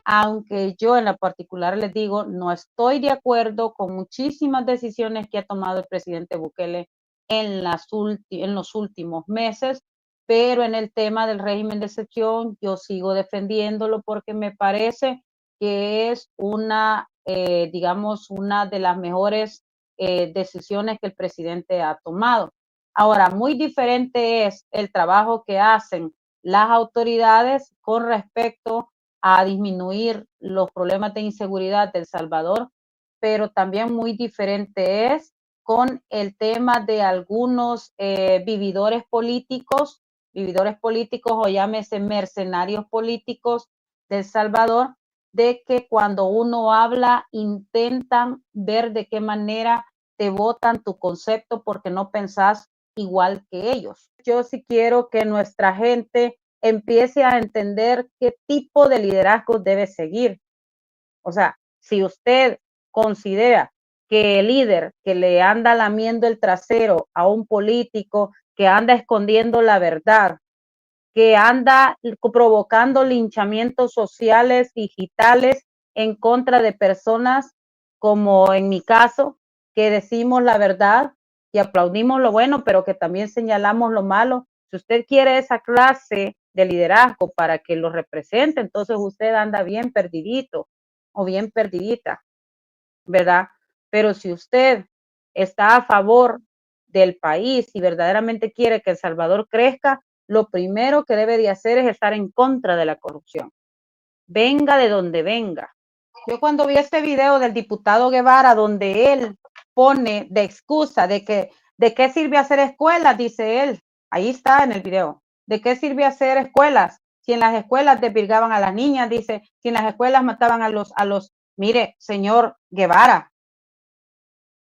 aunque yo en la particular les digo, no estoy de acuerdo con muchísimas decisiones que ha tomado el presidente Bukele en los últimos meses, pero en el tema del régimen de excepción yo sigo defendiéndolo porque me parece que es digamos, una de las mejores decisiones que el presidente ha tomado. Ahora, muy diferente es el trabajo que hacen las autoridades con respecto a disminuir los problemas de inseguridad de El Salvador, pero también muy diferente es con el tema de algunos vividores políticos o llámese mercenarios políticos de El Salvador, de que cuando uno habla intentan ver de qué manera te votan tu concepto porque no pensás igual que ellos. Yo sí quiero que nuestra gente empiece a entender qué tipo de liderazgo debe seguir. O sea, si usted considera que el líder que le anda lamiendo el trasero a un político, que anda escondiendo la verdad, que anda provocando linchamientos sociales digitales en contra de personas como en mi caso, que decimos la verdad y aplaudimos lo bueno, pero que también señalamos lo malo. Si usted quiere esa clase de liderazgo para que lo represente, entonces usted anda bien perdidito o bien perdidita, ¿verdad? Pero si usted está a favor del país y verdaderamente quiere que El Salvador crezca, lo primero que debe de hacer es estar en contra de la corrupción. Venga de donde venga. Yo cuando vi este video del diputado Guevara, donde él pone de excusa de qué sirve hacer escuelas, dice él, ahí está en el video, ¿de qué sirve hacer escuelas? Si en las escuelas desvirgaban a las niñas, dice, si en las escuelas mataban a los, mire, señor Guevara,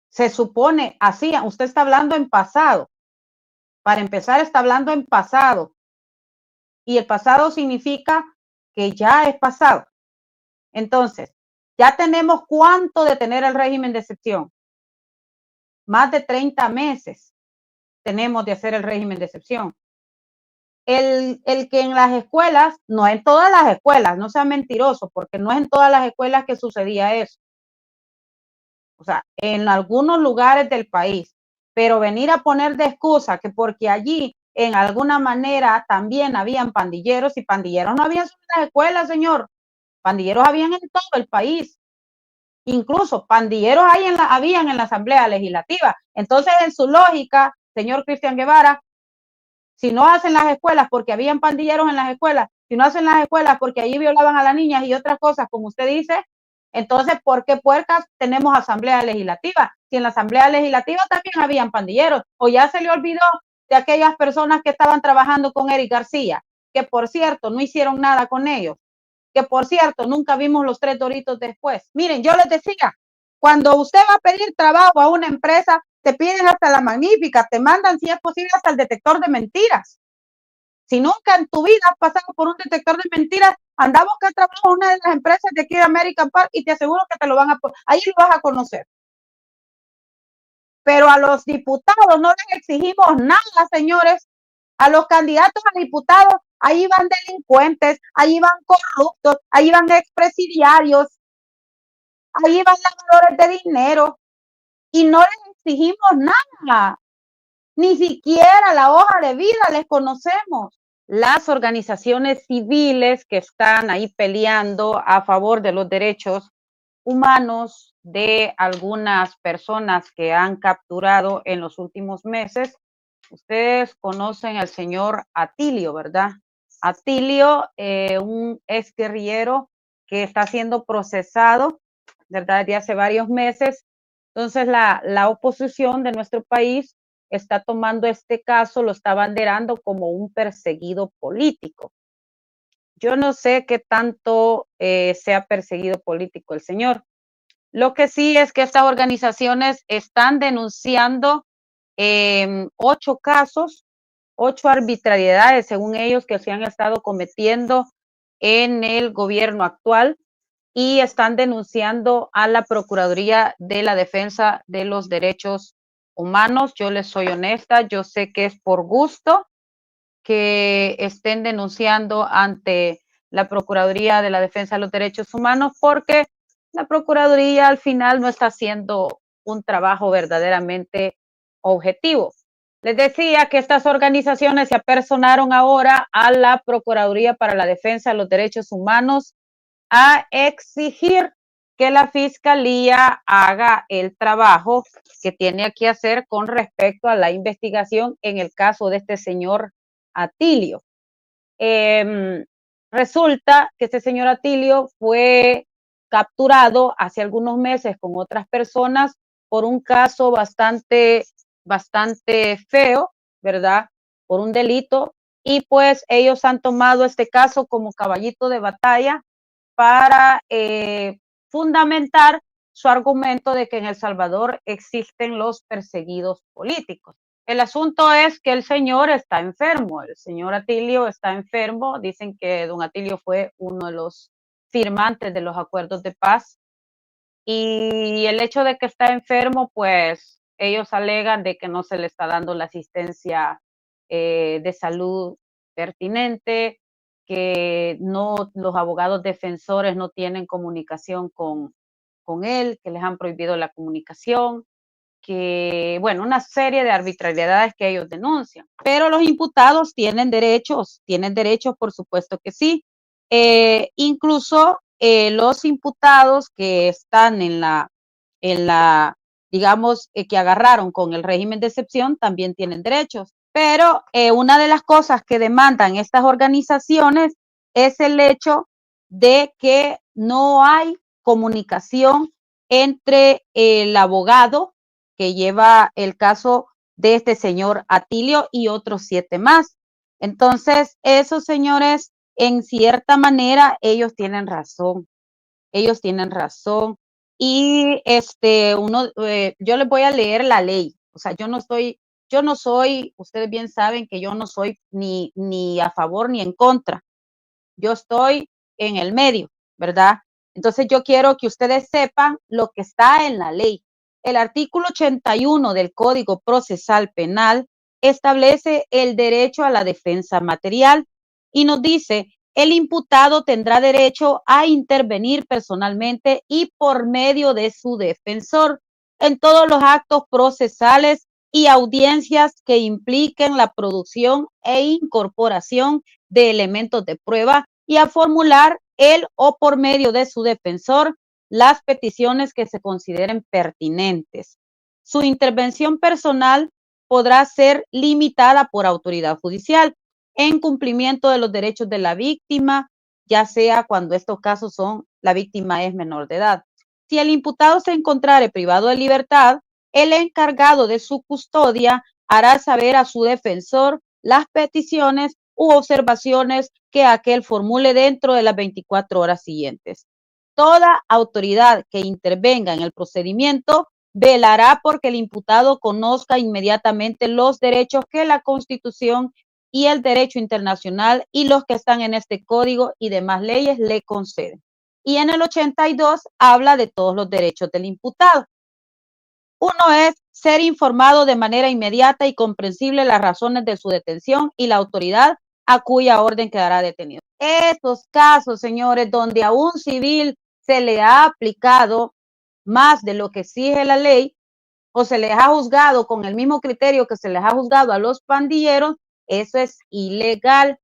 se supone, así, usted está hablando en pasado. Para empezar, está hablando en pasado. Y el pasado significa que ya es pasado. Entonces, ya tenemos cuánto de tener el régimen de excepción. Más de 30 meses tenemos de hacer el régimen de excepción. El que en las escuelas, no en todas las escuelas, no sea mentiroso, porque no es en todas las escuelas que sucedía eso. O sea, en algunos lugares del país, pero venir a poner de excusa que porque allí en alguna manera también habían pandilleros, y pandilleros no habían solo en las escuelas, señor, pandilleros habían en todo el país, incluso pandilleros habían en la Asamblea Legislativa. Entonces, en su lógica, señor Cristian Guevara, si no hacen las escuelas porque habían pandilleros en las escuelas, si no hacen las escuelas porque allí violaban a las niñas y otras cosas, como usted dice, entonces, ¿por qué puercas tenemos asamblea legislativa? Si en la asamblea legislativa también habían pandilleros, o ya se le olvidó de aquellas personas que estaban trabajando con Eric García, que por cierto no hicieron nada con ellos, que por cierto nunca vimos los 3 doritos después. Miren, yo les decía, cuando usted va a pedir trabajo a una empresa, te piden hasta la magnífica, te mandan si es posible hasta el detector de mentiras. Si nunca en tu vida has pasado por un detector de mentiras, anda a buscar trabajo en una de las empresas de aquí de American Park y te aseguro que te lo van a poner. Ahí lo vas a conocer. Pero a los diputados no les exigimos nada, señores. A los candidatos a diputados, ahí van delincuentes, ahí van corruptos, ahí van expresidiarios, ahí van lavadores de dinero y no les exigimos nada. Ni siquiera la hoja de vida les conocemos. Las organizaciones civiles que están ahí peleando a favor de los derechos humanos de algunas personas que han capturado en los últimos meses. Ustedes conocen al señor Atilio, ¿verdad? Atilio, un exguerrillero que está siendo procesado, ¿verdad? Desde hace varios meses. Entonces, la oposición de nuestro país está tomando este caso, lo está abanderando como un perseguido político. Yo no sé qué tanto sea perseguido político el señor. Lo que sí es que estas organizaciones están denunciando 8 casos, 8 arbitrariedades, según ellos, que se han estado cometiendo en el gobierno actual y están denunciando a la Procuraduría de la Defensa de los Derechos Humanos. Yo les soy honesta, yo sé que es por gusto que estén denunciando ante la Procuraduría de la Defensa de los Derechos Humanos, porque la Procuraduría al final no está haciendo un trabajo verdaderamente objetivo. Les decía que estas organizaciones se apersonaron ahora a la Procuraduría para la Defensa de los Derechos Humanos a exigir que la Fiscalía haga el trabajo que tiene que hacer con respecto a la investigación en el caso de este señor Atilio. Resulta que este señor Atilio fue capturado hace algunos meses con otras personas por un caso bastante feo, ¿verdad? Por un delito. Y pues ellos han tomado este caso como caballito de batalla para fundamentar su argumento de que en El Salvador existen los perseguidos políticos. El asunto es que el señor está enfermo, el señor Atilio está enfermo. Dicen que don Atilio fue uno de los firmantes de los acuerdos de paz, y el hecho de que está enfermo, pues ellos alegan de que no se le está dando la asistencia de salud pertinente, que no, los abogados defensores no tienen comunicación con él, que les han prohibido la comunicación, que, bueno, una serie de arbitrariedades que ellos denuncian. Pero los imputados tienen derechos, por supuesto que sí. Incluso los imputados que están digamos, que agarraron con el régimen de excepción también tienen derechos. Pero una de las cosas que demandan estas organizaciones es el hecho de que no hay comunicación entre el abogado que lleva el caso de este señor Atilio y otros 7 más. Entonces, esos señores, en cierta manera, ellos tienen razón. Ellos tienen razón. Y yo les voy a leer la ley. O sea, yo no soy, ustedes bien saben que yo no soy ni a favor ni en contra. Yo estoy en el medio, ¿verdad? Entonces yo quiero que ustedes sepan lo que está en la ley. El artículo 81 del Código Procesal Penal establece el derecho a la defensa material y nos dice: el imputado tendrá derecho a intervenir personalmente y por medio de su defensor en todos los actos procesales y audiencias que impliquen la producción e incorporación de elementos de prueba, y a formular él o por medio de su defensor las peticiones que se consideren pertinentes. Su intervención personal podrá ser limitada por autoridad judicial en cumplimiento de los derechos de la víctima, ya sea cuando estos casos la víctima es menor de edad. Si el imputado se encontrare privado de libertad, el encargado de su custodia hará saber a su defensor las peticiones u observaciones que aquel formule dentro de las 24 horas siguientes. Toda autoridad que intervenga en el procedimiento velará porque el imputado conozca inmediatamente los derechos que la Constitución y el derecho internacional y los que están en este código y demás leyes le conceden. Y en el 82 habla de todos los derechos del imputado. Uno es ser informado de manera inmediata y comprensible las razones de su detención y la autoridad a cuya orden quedará detenido. Estos casos, señores, donde a un civil se le ha aplicado más de lo que exige la ley, o se les ha juzgado con el mismo criterio que se les ha juzgado a los pandilleros, eso es ilegal.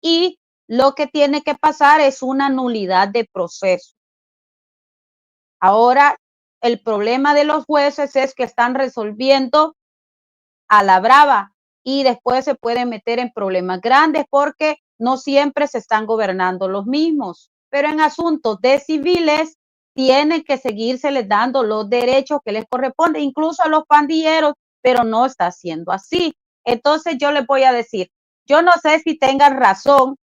Y lo que tiene que pasar es una nulidad de proceso. Ahora, el problema de los jueces es que están resolviendo a la brava y después se pueden meter en problemas grandes porque no siempre se están gobernando los mismos. Pero en asuntos de civiles tienen que seguírseles dando los derechos que les corresponden, incluso a los pandilleros, pero no está siendo así. Entonces yo les voy a decir, yo no sé si tengan razón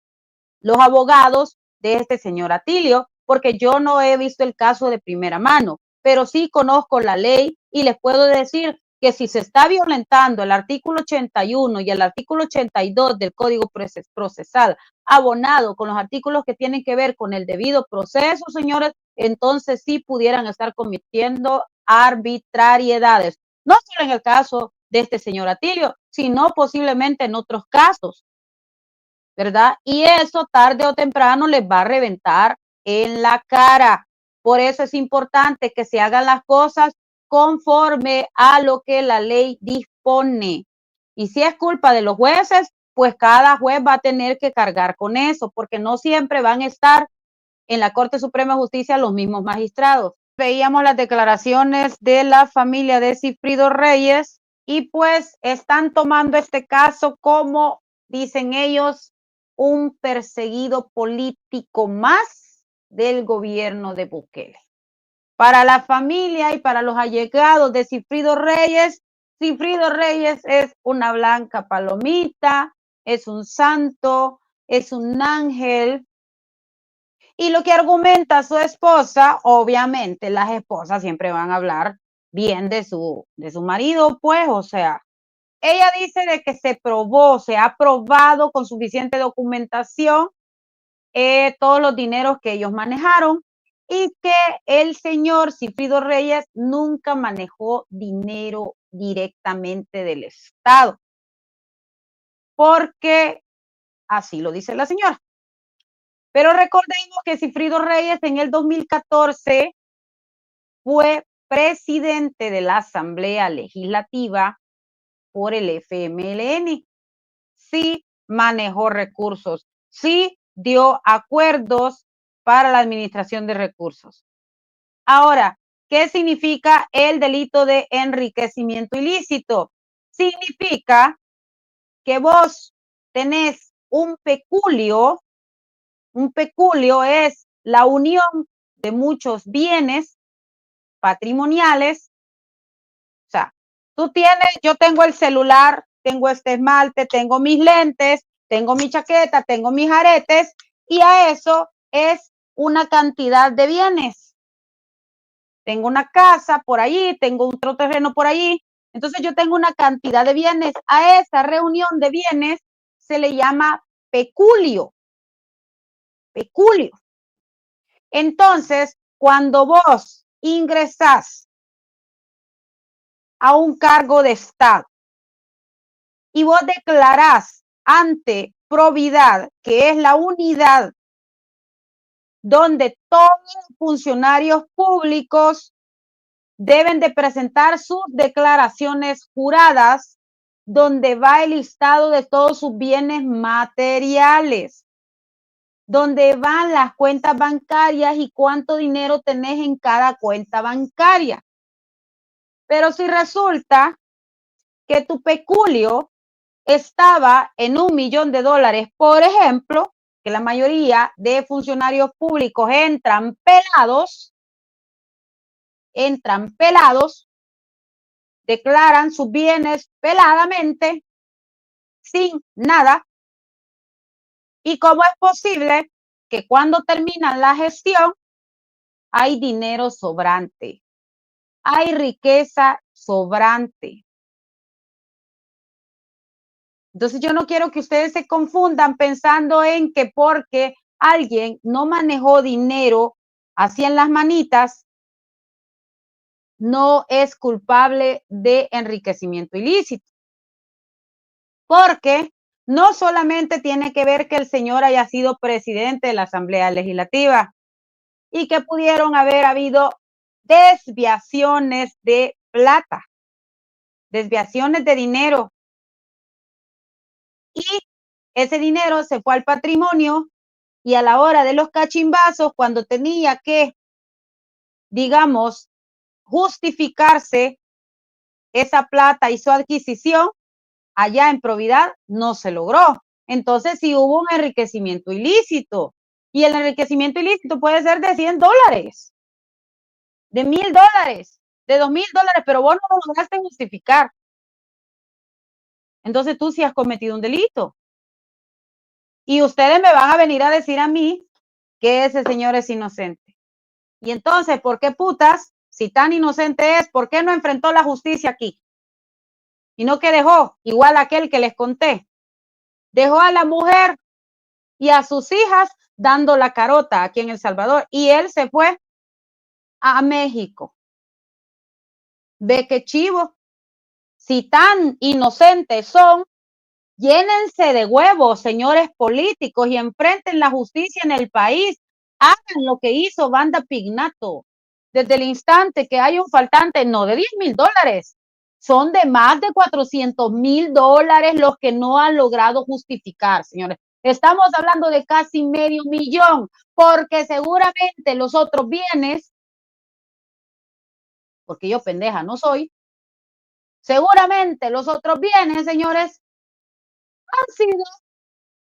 los abogados de este señor Atilio, porque yo no he visto el caso de primera mano, pero sí conozco la ley y les puedo decir que si se está violentando el artículo 81 y el artículo 82 del Código Procesal, abonado con los artículos que tienen que ver con el debido proceso, señores, entonces sí pudieran estar cometiendo arbitrariedades, no solo en el caso de este señor Atilio, sino posiblemente en otros casos. ¿verdad? Y eso tarde o temprano les va a reventar en la cara. Por eso es importante que se hagan las cosas conforme a lo que la ley dispone. Y si es culpa de los jueces, pues cada juez va a tener que cargar con eso, porque no siempre van a estar en la Corte Suprema de Justicia los mismos magistrados. Veíamos las declaraciones de la familia de Sigfrido Reyes y pues están tomando este caso como, dicen ellos, un perseguido político más del gobierno de Bukele. Para la familia y para los allegados de Sigfrido Reyes es una blanca palomita, es un santo, es un ángel. Y lo que argumenta su esposa, obviamente las esposas siempre van a hablar bien de su marido, pues, o sea, ella dice de que se probó, se ha probado con suficiente documentación todos los dineros que ellos manejaron y que el señor Sigfrido Reyes nunca manejó dinero directamente del Estado, porque así lo dice la señora. Pero recordemos que Sigfrido Reyes en el 2014 fue presidente de la Asamblea Legislativa por el FMLN. Sí manejó recursos, sí dio acuerdos para la administración de recursos. Ahora, ¿qué significa el delito de enriquecimiento ilícito? Significa que vos tenés un peculio es la unión de muchos bienes patrimoniales. O sea, tú tienes, yo tengo el celular, tengo este esmalte, tengo mis lentes, tengo mi chaqueta, tengo mis aretes, y a eso es una cantidad de bienes. Tengo una casa por allí, tengo otro terreno por allí, entonces yo tengo una cantidad de bienes. A esa reunión de bienes se le llama peculio. Peculio. Entonces, cuando vos ingresás a un cargo de Estado y vos declarás ante Providad, que es la unidad donde todos los funcionarios públicos deben de presentar sus declaraciones juradas, donde va el listado de todos sus bienes materiales, donde van las cuentas bancarias y cuánto dinero tenés en cada cuenta bancaria. Pero si resulta que tu peculio estaba en $1 millón, por ejemplo, que la mayoría de funcionarios públicos entran pelados, declaran sus bienes peladamente, sin nada. ¿Y cómo es posible que cuando terminan la gestión hay dinero sobrante? Hay riqueza sobrante. Entonces yo no quiero que ustedes se confundan pensando en que porque alguien no manejó dinero así en las manitas, no es culpable de enriquecimiento ilícito. Porque no solamente tiene que ver que el señor haya sido presidente de la Asamblea Legislativa y que pudieron haber habido desviaciones de plata, desviaciones de dinero, y ese dinero se fue al patrimonio, y a la hora de los cachimbazos, cuando tenía que, digamos, justificarse esa plata y su adquisición, allá en Providad no se logró. Entonces sí hubo un enriquecimiento ilícito, y el enriquecimiento ilícito puede ser de $100, de $1,000, de $2,000, pero vos no lo lograste justificar. Entonces tú sí has cometido un delito. Y ustedes me van a venir a decir a mí que ese señor es inocente. Y entonces, ¿por qué putas, si tan inocente es, por qué no enfrentó la justicia aquí? Y no que dejó, igual aquel que les conté, dejó a la mujer y a sus hijas dando la carota aquí en El Salvador, y él se fue a México. Ve qué chivo. Si tan inocentes son, Llénense de huevos, señores políticos, y enfrenten la justicia en el país. Hagan lo que hizo Banda Pignato. Desde el instante que hay un faltante, no de $10,000, son de más de $400,000 los que no han logrado justificar, señores. Estamos hablando de casi $500,000, porque seguramente los otros bienes, porque yo pendeja no soy, seguramente los otros bienes, señores, han sido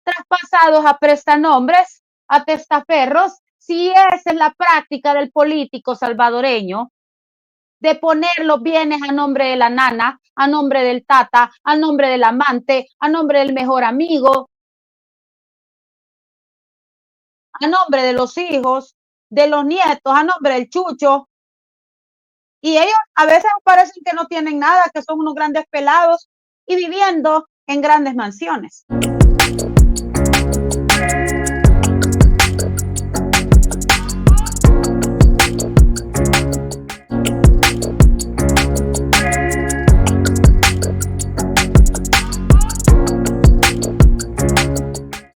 traspasados a prestanombres, a testaferros, si esa es la práctica del político salvadoreño, de poner los bienes a nombre de la nana, a nombre del tata, a nombre del amante, a nombre del mejor amigo, a nombre de los hijos, de los nietos, a nombre del chucho. Y ellos a veces parecen que no tienen nada, que son unos grandes pelados y viviendo en grandes mansiones.